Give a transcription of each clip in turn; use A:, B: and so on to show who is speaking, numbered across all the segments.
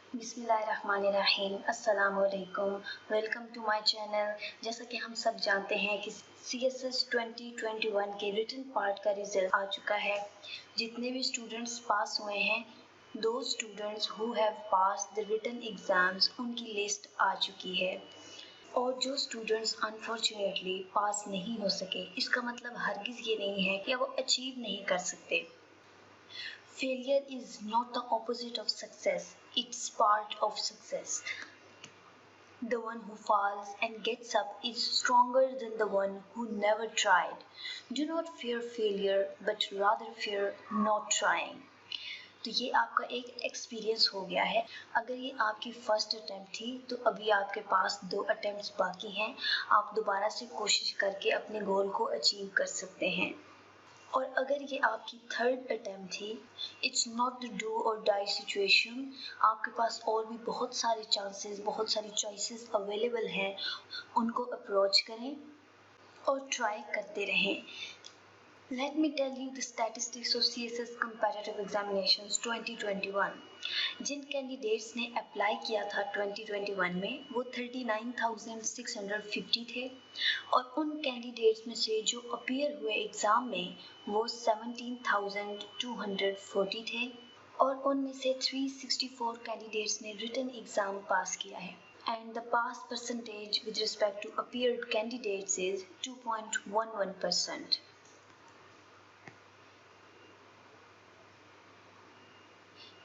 A: बिस्मिल्लाहिर्रहमानिर्रहीम, अस्सलामुअलैकुम। Welcome to my channel. जैसा कि हम सब जानते हैं कि CSS 2021 के रिटन पार्ट का रिजल्ट आ चुका है। जितने भी स्टूडेंट्स पास हुए हैं, दो students who have pass the written exams, उनकी लिस्ट आ चुकी है। और जो स्टूडेंट्स अनफॉर्चुनेटली पास नहीं हो सके, इसका मतलब हरगिज़ ये नहीं है कि वो अचीव नहीं कर सकते। Failure is not the opposite of success, it's part of success. The one who falls and gets up is stronger than the one who never tried. Do not fear failure, but rather fear not trying. तो ये आपका एक experience हो गया है। अगर ये आपकी फर्स्ट अटेम्प्ट थी तो अभी आपके पास 2 अटेम्प्ट्स बाकी हैं। आप दोबारा से कोशिश करके अपने गोल को अचीव कर सकते हैं। और अगर ये आपकी थर्ड अटेम्प्ट थी, इट्स नॉट द डू और डाई सिचुएशन। आपके पास और भी बहुत सारे चांसेस, बहुत सारी चॉइसेस अवेलेबल हैं। उनको अप्रोच करें और ट्राई करते रहें। Let me tell you the statistics of CSS Competitive Examinations 2021. Jin candidates ने अप्लाई किया था 2021 में, वो 39,650 थे। और उन कैंडिडेट्स में से जो अपीयर हुए एग्ज़ाम में, वो 17,240 थे। और उनमें से 364 कैंडिडेट्स ने रिटन एग्ज़ाम पास किया है। And the pass percentage with respect to appeared candidates is 2.11%.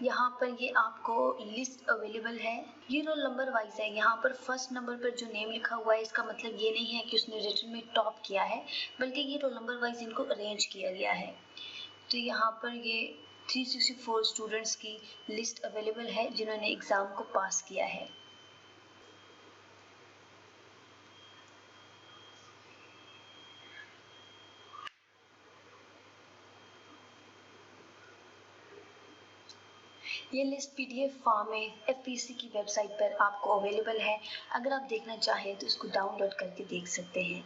A: यहाँ पर ये आपको लिस्ट अवेलेबल है। ये रोल नंबर वाइज है। यहाँ पर फर्स्ट नंबर पर जो नेम लिखा हुआ है, इसका मतलब ये नहीं है कि उसने रिटन में टॉप किया है, बल्कि ये रोल नंबर वाइज इनको अरेंज किया गया है। तो यहाँ पर ये 364 स्टूडेंट्स की लिस्ट अवेलेबल है जिन्होंने एग्ज़ाम को पास किया है। ये लिस्ट PDF फॉर्म में FPC की वेबसाइट पर आपको अवेलेबल है। अगर आप देखना चाहें तो इसको डाउनलोड करके देख सकते हैं।